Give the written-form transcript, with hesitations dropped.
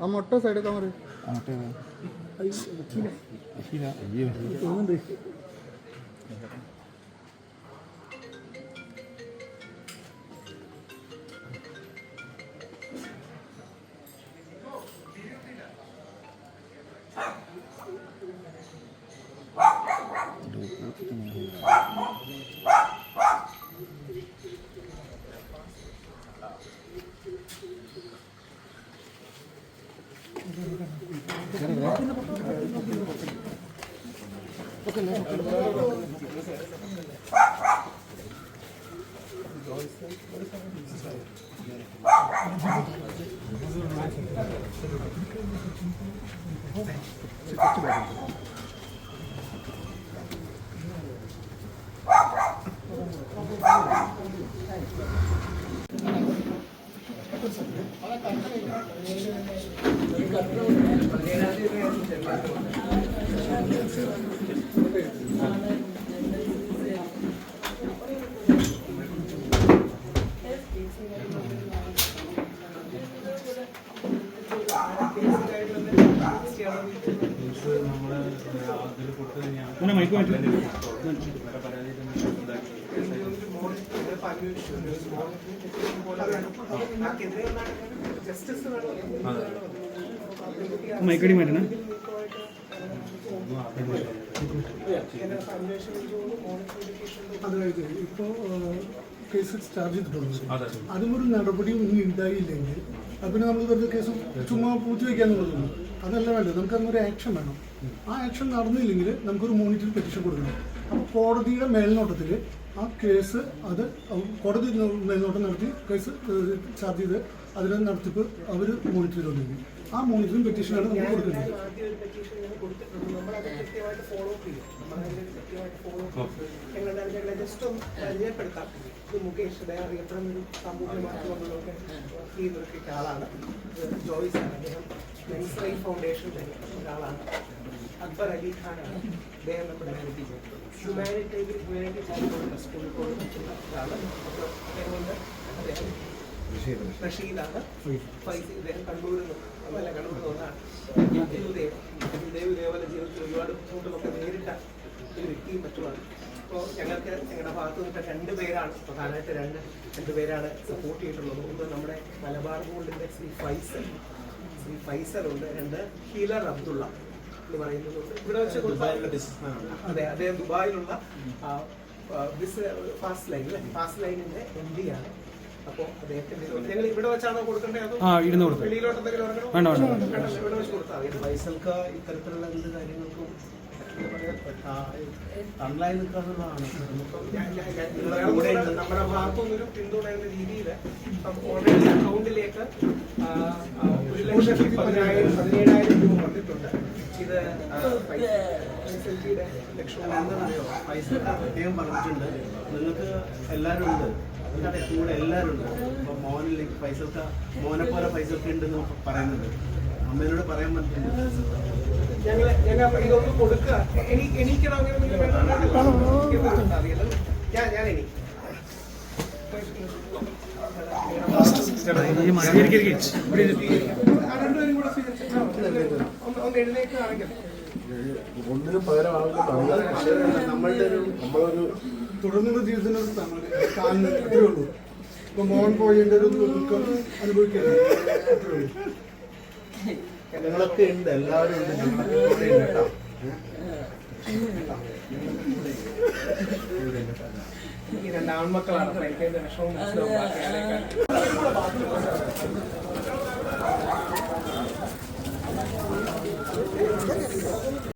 ആ മുട്ട സൈഡ് കമറ് മൈക്കടി മാറ്റണ അതായത് ഇപ്പോൾ കേസ് ചാർജ് ചെയ്തിട്ടുണ്ട്. അതും ഒരു നടപടിയും ഇനി ഉണ്ടായില്ലെങ്കിൽ അതിന് നമ്മൾ വെറുതെ കേസ് ചുമ്മാ പൂഴ്ത്തി വയ്ക്കാന്നുള്ളതാണ്. അതല്ല വേണ്ടത്, നമുക്ക് അതിനൊരു ആക്ഷൻ വേണം. ആ ആക്ഷൻ നടന്നില്ലെങ്കിൽ നമുക്കൊരു മോണിറ്ററി പെറ്റീഷൻ കൊടുക്കണം. അപ്പോൾ കോടതിയുടെ മേൽനോട്ടത്തിൽ ആ കേസ് അത് കോടതി മേൽനോട്ടം നടത്തി കേസ് ചാർജ് ചെയ്ത് അതിന് നടത്തിപ്പ് അവർ മോണിറ്റർ ചെയ്തുകൊണ്ടിരിക്കും. ആ മോണിറ്ററിംഗ് പെറ്റീഷനാണ് നമ്മൾ കൊടുക്കുന്നത്. മുകേഷ് അറിയപ്പെടുന്ന ഒരു സാമൂഹ്യ മാധ്യമങ്ങളിലൊക്കെ ചെയ്തൊക്കെ ആളാണ്. ജോയ്സ് ആണ്, അദ്ദേഹം മെൻസ് റൈറ്റ് ഫൗണ്ടേഷൻ്റെ ഒരാളാണ്. അക്ബർ അലി ഖാനാണ്, അദ്ദേഹം നമ്മുടെ ഹ്യൂമാനിറ്റി സ്കൂളിൽ ഒരാള്. അപ്പോൾ അതുകൊണ്ട് അദ്ദേഹം റഷീദാണ്. ഫൈസി ഇദ്ദേഹം കണ്ണൂരിൽ നിന്ന് കണ്ണൂരിൽ നിന്നാണ്. ഇതേപോലെ ജീവിതത്തിൽ ഒരുപാട് ബുദ്ധിമുട്ടുമൊക്കെ നേരിട്ട ഒരു വ്യക്തിയും മറ്റുമാണ്. അപ്പോൾ ഞങ്ങളുടെ ഭാഗത്തു നിന്നിട്ട് രണ്ടുപേരാണ് പ്രധാനമായിട്ട് രണ്ടുപേരാണ് സപ്പോർട്ട് ചെയ്തിട്ടുള്ളത്. ഒന്ന് നമ്മുടെ മലബാർ ഗോൾഡിൻ്റെ ശ്രീ ഫൈസലുണ്ട്, രണ്ട് ഹീലർ അബ്ദുള്ള എന്ന് പറയുന്നത് ഇവിടെ വെച്ച് അതെ, അദ്ദേഹം ദുബായിലുള്ള ഫാസ്റ്റ് ലൈനിൻ്റെ MD ആണ്. അപ്പോൾ അദ്ദേഹത്തിന് ഞങ്ങൾ ഇവിടെ വെച്ചാണോ കൊടുക്കേണ്ടത് അതോ വെളിയിലോട്ട് എന്തെങ്കിലും ഇവിടെ വെച്ച് കൊടുത്താൽ മതി? ഫൈസൽക്ക് ഇത്തരത്തിലുള്ള എന്ത് കാര്യങ്ങൾക്കും തണലായി നിൽക്കാന്നുള്ളതാണ്. നമ്മുടെ ഭാഗത്തുനിന്നൊരു പിന്തുണ എന്ന രീതിയിൽ ഓൾറെഡി അക്കൗണ്ടിലേക്ക് 1,17,000 രൂപ വന്നിട്ടുണ്ട്. ഇത് എന്താണെന്നറിയോ, ഫൈസൽക്ക് പ്രത്യേകം പറഞ്ഞിട്ടുണ്ട്, നിങ്ങൾക്ക് എല്ലാവരും ഉണ്ട്, അതിൻ്റെ കൂടെ എല്ലാവരും ഉണ്ട്. അപ്പോൾ മോനിലേക്ക് ഫൈസൽക്ക് മോനെ പോലെ ഫൈസൽക്ക് ഉണ്ടെന്ന് പറയുന്നുണ്ട്. അമ്മേനോട് പറയാൻ പറ്റുന്നുണ്ട്. ഞങ്ങൾ ഇതൊന്ന് കൊടുക്കുക. എണീക്കണം ഞാൻ എണീ രണ്ടുപേരും കൂടെ ഒന്ന് എഴുന്നേക്കുകയാണെങ്കിൽ ഒന്നിനും പകരമാകുമ്പോൾ നമ്മളൊരു തുടർന്നുള്ള ജീവിതത്തിനൊരു കാണുന്നത് അത്രേ ഉള്ളൂ. ഇപ്പൊ മോൻ പോയതിൻ്റെ ഒരു ദുഃഖം അനുഭവിക്കുന്നത് അത്രേ ഉള്ളൂ. ഞങ്ങളൊക്കെ ഉണ്ട്, എല്ലാവരും ഉണ്ട്, ഞങ്ങളൊക്കെ ഉണ്ട് കേട്ടോ. ഈ രണ്ട് ആൺമക്കളാണ്. എനിക്ക് വിഷമം മനസ്സിലാവും.